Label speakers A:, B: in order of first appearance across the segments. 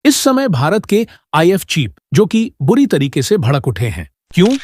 A: इस समय भारत के आईएफ चीफ जो कि बुरी तरीके से भड़क उठे हैं। क्यों?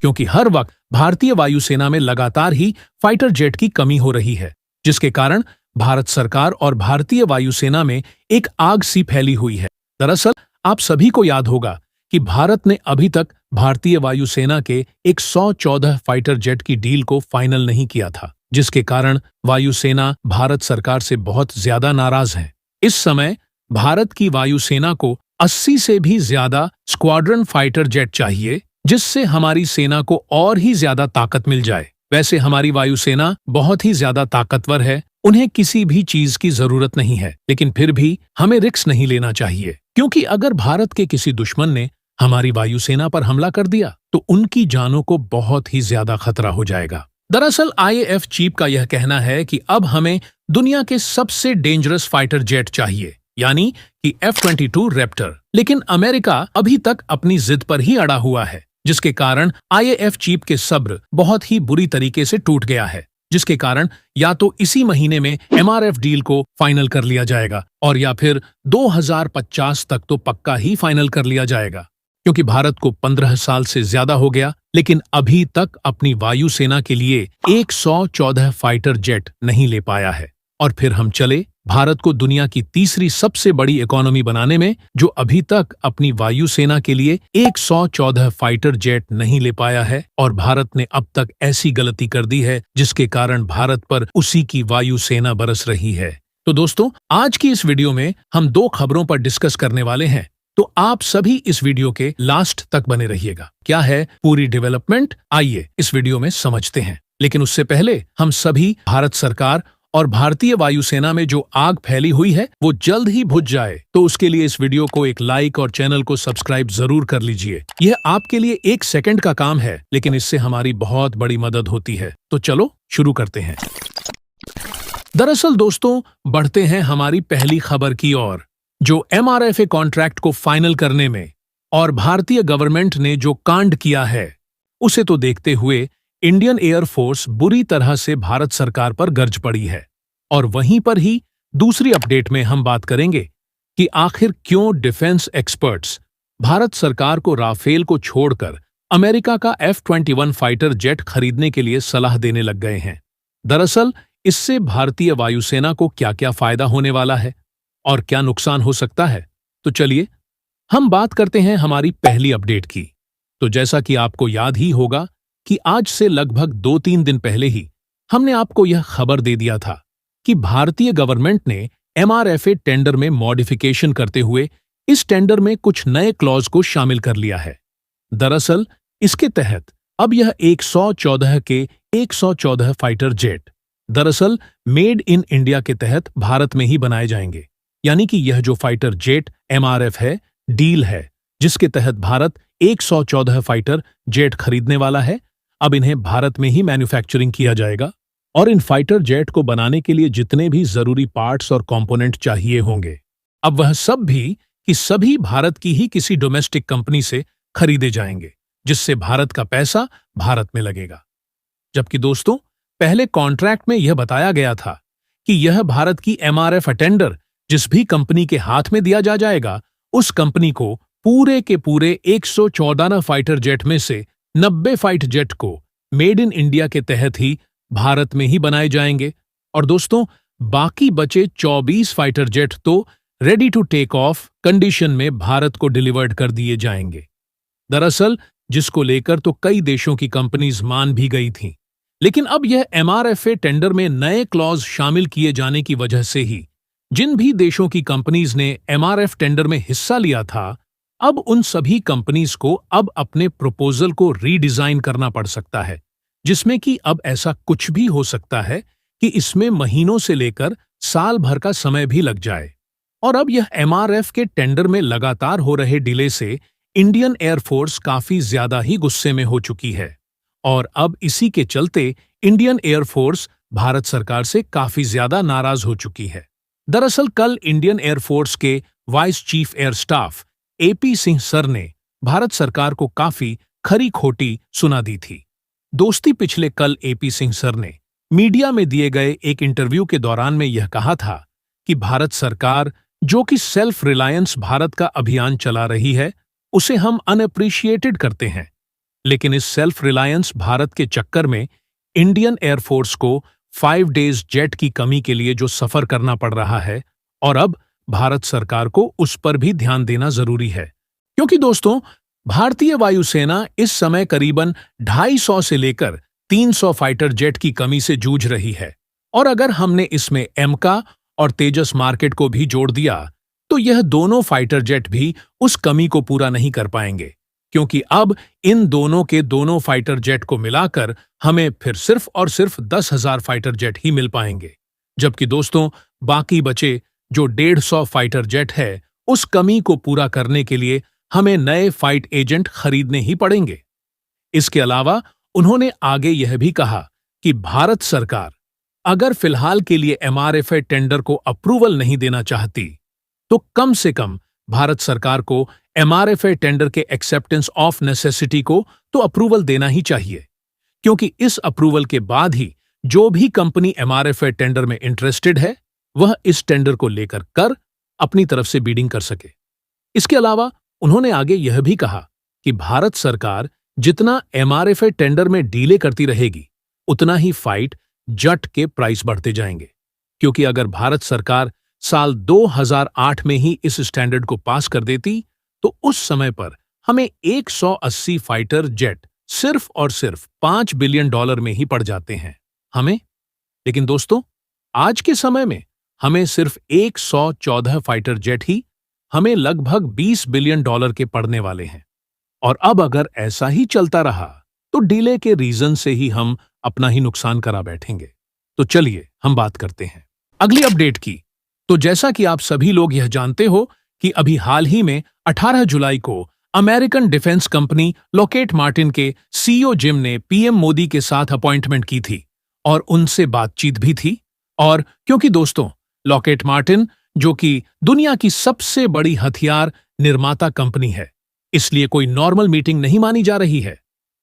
A: क्योंकि हर वक्त भारतीय वायुसेना में लगातार ही फाइटर जेट की कमी हो रही है, जिसके कारण भारत सरकार और भारतीय वायुसेना में एक आग सी फैली हुई है। दरअसल आप सभी को याद होगा कि भारत ने अभी तक भारतीय वायुसेना के 114 फाइटर जेट की डील को फाइनल नहीं किया था, जिसके कारण वायुसेना भारत सरकार से बहुत ज्यादा नाराज है। इस समय भारत की वायुसेना को 80 से भी ज्यादा स्क्वाड्रन फाइटर जेट चाहिए, जिससे हमारी सेना को और ही ज्यादा ताकत मिल जाए। वैसे हमारी वायुसेना बहुत ही ज्यादा ताकतवर है, उन्हें किसी भी चीज की जरूरत नहीं है, लेकिन फिर भी हमें रिस्क नहीं लेना चाहिए, क्योंकि अगर भारत के किसी दुश्मन ने हमारी वायुसेना पर हमला कर दिया तो उनकी जानों को बहुत ही ज्यादा खतरा हो जाएगा। दरअसल आईएएफ चीफ का यह कहना है कि अब हमें दुनिया के सबसे डेंजरस फाइटर जेट चाहिए, यानी कि F-22 रैप्टर। लेकिन अमेरिका अभी तक अपनी जिद पर ही अड़ा हुआ है, जिसके कारण आईएएफ चीफ के सब्र बहुत ही बुरी तरीके से टूट गया है, जिसके कारण या तो इसी महीने में एमआरएफ डील को फाइनल कर लिया जाएगा और या फिर 2050 तक तो पक्का ही फाइनल कर लिया जाएगा, क्योंकि भारत को 15 साल से ज्यादा हो गया लेकिन अभी तक अपनी वायुसेना के लिए 114 फाइटर जेट नहीं ले पाया है। और फिर हम चले भारत को दुनिया की तीसरी सबसे बड़ी इकोनॉमी बनाने में, जो अभी तक अपनी वायुसेना के लिए 114 फाइटर जेट नहीं ले पाया है, और भारत ने अब तक ऐसी गलती कर दी है जिसके कारण भारत पर उसी की वायुसेना बरस रही है। तो दोस्तों, आज की इस वीडियो में हम 2 खबरों पर डिस्कस करने वाले हैं, तो आप सभी इस वीडियो के लास्ट तक बने रहिएगा। क्या है पूरी डेवलपमेंट, आइए इस वीडियो में समझते हैं। लेकिन उससे पहले हम सभी भारत सरकार और भारतीय वायुसेना में जो आग फैली हुई है वो जल्द ही बुझ जाए, तो उसके लिए इस वीडियो को एक लाइक और चैनल को सब्सक्राइब जरूर कर लीजिए। यह आपके लिए 1 सेकंड का काम है, लेकिन इससे हमारी बहुत बड़ी मदद होती है। तो चलो शुरू करते हैं। दरअसल दोस्तों, बढ़ते हैं हमारी पहली खबर की ओर, जो एमआरएफए कॉन्ट्रैक्ट को फाइनल करने में और भारतीय गवर्नमेंट ने जो कांड किया है उसे तो देखते हुए इंडियन एयरफोर्स बुरी तरह से भारत सरकार पर गर्ज पड़ी है। और वहीं पर ही दूसरी अपडेट में हम बात करेंगे कि आखिर क्यों डिफेंस एक्सपर्ट्स भारत सरकार को राफेल को छोड़कर अमेरिका का F-21 फाइटर जेट खरीदने के लिए सलाह देने लग गए हैं। दरअसल इससे भारतीय वायुसेना को क्या क्या फायदा होने वाला है और क्या नुकसान हो सकता है, तो चलिए हम बात करते हैं हमारी पहली अपडेट की। तो जैसा कि आपको याद ही होगा कि आज से लगभग 2-3 दिन पहले ही हमने आपको यह खबर दे दिया था कि भारतीय गवर्नमेंट ने एमआरएफए टेंडर में मॉडिफिकेशन करते हुए इस टेंडर में कुछ नए क्लॉज को शामिल कर लिया है। दरअसल इसके तहत अब यह 114 के 114 फाइटर जेट दरअसल मेड इन इंडिया के तहत भारत में ही बनाए जाएंगे, यानी कि यह जो फाइटर जेट एमआरएफ है, डील है जिसके तहत भारत 114 फाइटर जेट खरीदने वाला है, अब इन्हें भारत में ही मैन्युफैक्चरिंग किया जाएगा और इन फाइटर जेट को बनाने के लिए जितने भी जरूरी पार्ट्स और कंपोनेंट चाहिए होंगे, अब वह सब भी कि सभी भारत की ही किसी डोमेस्टिक कंपनी से खरीदे जाएंगे, जिससे भारत का पैसा भारत में लगेगा। जबकि दोस्तों, पहले कॉन्ट्रैक्ट में यह बताया गया था कि यह भारत की एमआरएफ टेंडर जिस भी कंपनी के हाथ में दिया जाएगा, उस कंपनी को पूरे के पूरे 114 फाइटर जेट में से 90 फाइट जेट को मेड इन इंडिया के तहत ही भारत में ही बनाए जाएंगे और दोस्तों, बाकी बचे 24 फाइटर जेट तो ready to take off condition में भारत को डिलीवर्ड कर दिए जाएंगे। दरअसल जिसको लेकर तो कई देशों की कंपनीज मान भी गई थीं, लेकिन अब यह एमआरएफए टेंडर में नए क्लॉज शामिल किए जाने की वजह से ही जिन भी देशों की कंपनीज ने एमआरएफ टेंडर में हिस्सा लिया था, अब उन सभी कंपनीज को अब अपने प्रपोजल को रीडिजाइन करना पड़ सकता है, जिसमें कि अब ऐसा कुछ भी हो सकता है कि इसमें महीनों से लेकर साल भर का समय भी लग जाए। और अब यह एमआरएफ के टेंडर में लगातार हो रहे डिले से इंडियन एयरफोर्स काफी ज्यादा ही गुस्से में हो चुकी है और अब इसी के चलते इंडियन एयरफोर्स भारत सरकार से काफी ज्यादा नाराज हो चुकी है। दरअसल कल इंडियन एयरफोर्स के vice chief air staff AP Singh sir ने भारत सरकार को काफी खरी खोटी सुना दी थी। दोस्ती पिछले कल AP सिंह सर ने मीडिया में दिए गए एक इंटरव्यू के दौरान में यह कहा था कि भारत सरकार जो कि सेल्फ रिलायंस भारत का अभियान चला रही है, उसे हम अनअप्रिशिएटेड करते हैं। लेकिन इस सेल्फ रिलायंस भारत के चक्कर में इंडियन एयरफोर्स को 5 डेज जेट की कमी के लिए जो सफर करना पड़ रहा है, और अब भारत सरकार को उस पर भी ध्यान देना जरूरी है। क्योंकि दोस्तों, भारतीय वायुसेना इस समय करीबन 250 से लेकर 300 फाइटर जेट की कमी से जूझ रही है, और अगर हमने इसमें एमका और तेजस मार्केट को भी जोड़ दिया तो यह दोनों फाइटर जेट भी उस कमी को पूरा नहीं कर पाएंगे, क्योंकि अब इन दोनों के दोनों फाइटर जेट को मिलाकर हमें फिर सिर्फ और सिर्फ 10,000 फाइटर जेट ही मिल पाएंगे। जबकि दोस्तों, बाकी बचे जो 150 फाइटर जेट है, उस कमी को पूरा करने के लिए हमें नए फाइट एजेंट खरीदने ही पड़ेंगे। इसके अलावा उन्होंने आगे यह भी कहा कि भारत सरकार अगर फिलहाल के लिए एमआरएफए टेंडर को अप्रूवल नहीं देना चाहती, तो कम से कम भारत सरकार को एमआरएफए टेंडर के एक्सेप्टेंस ऑफ नेसेसिटी को तो अप्रूवल देना ही चाहिए, क्योंकि इस अप्रूवल के बाद ही जो भी कंपनी एमआरएफए टेंडर में इंटरेस्टेड है, वह इस टेंडर को लेकर कर अपनी तरफ से बीडिंग कर सके। इसके अलावा उन्होंने आगे यह भी कहा कि भारत सरकार जितना एमआरएफए टेंडर में डीले करती रहेगी, उतना ही फाइट जेट के प्राइस बढ़ते जाएंगे, क्योंकि अगर भारत सरकार साल 2008 में ही इस स्टैंडर्ड को पास कर देती, तो उस समय पर हमें 180 फाइटर जेट सिर्फ और सिर्फ $5 बिलियन में ही पड़ जाते हैं हमें। लेकिन दोस्तों, आज के समय में हमें सिर्फ 114 फाइटर जेट ही हमें लगभग $20 बिलियन के पड़ने वाले हैं। और अब अगर ऐसा ही चलता रहा तो डीले के रीजन से ही हम अपना ही नुकसान करा बैठेंगे। तो चलिए हम बात करते हैं अगली अपडेट की। तो जैसा कि आप सभी लोग यह जानते हो कि अभी हाल ही में 18 जुलाई को American defence company Lockheed Martin के सीईओ जिम ने पीएम मोदी के साथ अपॉइंटमेंट की थी और उनसे बातचीत भी थी। और क्योंकि दोस्तों, लॉकहीड मार्टिन जो कि दुनिया की सबसे बड़ी हथियार निर्माता कंपनी है, इसलिए कोई नॉर्मल मीटिंग नहीं मानी जा रही है।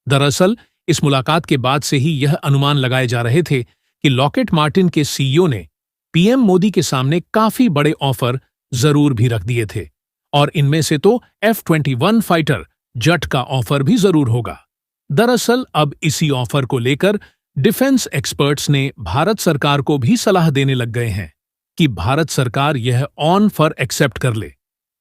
A: दरअसल इस मुलाकात के बाद से ही यह अनुमान लगाए जा रहे थे कि लॉकहीड मार्टिन के सीईओ ने पीएम मोदी के सामने काफी बड़े ऑफर जरूर भी रख दिए थे, और इनमें से तो F-21 फाइटर जेट का ऑफर भी जरूर होगा। दरअसल अब इसी ऑफर को लेकर डिफेंस एक्सपर्ट्स ने भारत सरकार को भी सलाह देने लग गए हैं कि भारत सरकार यह ऑन फॉर एक्सेप्ट कर ले,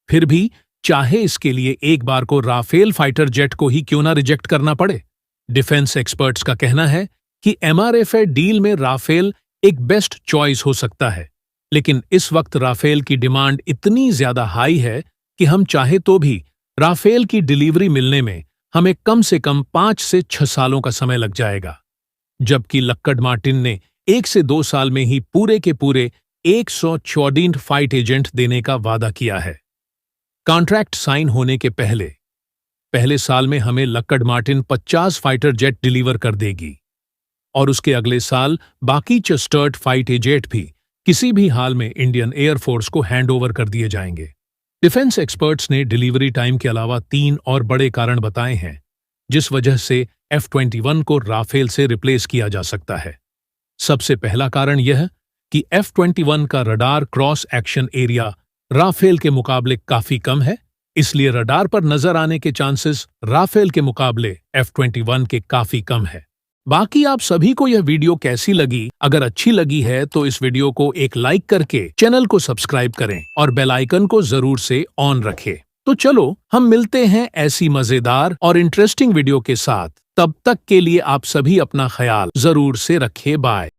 A: फिर भी चाहे इसके लिए एक बार को राफेल फाइटर जेट को ही क्यों ना रिजेक्ट करना पड़े। डिफेंस एक्सपर्ट्स का कहना है कि एमआरएफए डील में राफेल एक बेस्ट चॉइस हो सकता है, लेकिन इस वक्त राफेल की डिमांड इतनी ज्यादा हाई है कि हम चाहे तो भी राफेल की डिलीवरी मिलने में हमें कम से कम 5 से 6 सालों का समय लग जाएगा, जबकि लॉकहीड मार्टिन ने 1 से 2 साल में ही पूरे के पूरे 114 फाइट एजेंट देने का वादा किया है। कॉन्ट्रैक्ट साइन होने के पहले साल में हमें Lockheed Martin 50 fighter jet deliver कर देगी, और उसके अगले साल बाकी 64 फाइट जेट भी किसी भी हाल में इंडियन एयरफोर्स को हैंडओवर कर दिए जाएंगे। डिफेंस एक्सपर्ट्स ने डिलीवरी टाइम के अलावा 3 और बड़े कारण बताए हैं जिस वजह से F-21 को राफेल से रिप्लेस किया जा सकता है। सबसे पहला कारण यह कि F-21 का radar cross action area Rafale के मुकाबले काफी कम है, इसलिए रडार पर नजर आने के चांसेस राफेल के मुकाबले F-21 के काफी कम है। बाकी आप सभी को यह वीडियो कैसी लगी? अगर अच्छी लगी है तो इस वीडियो को एक लाइक करके चैनल को सब्सक्राइब करें और बेल आइकन को जरूर से ऑन रखें। तो चलो हम मिलते हैं ऐसी मजेदार और इंटरेस्टिंग वीडियो के साथ। तब तक के लिए आप सभी अपना ख्याल जरूर से रखें। बाय।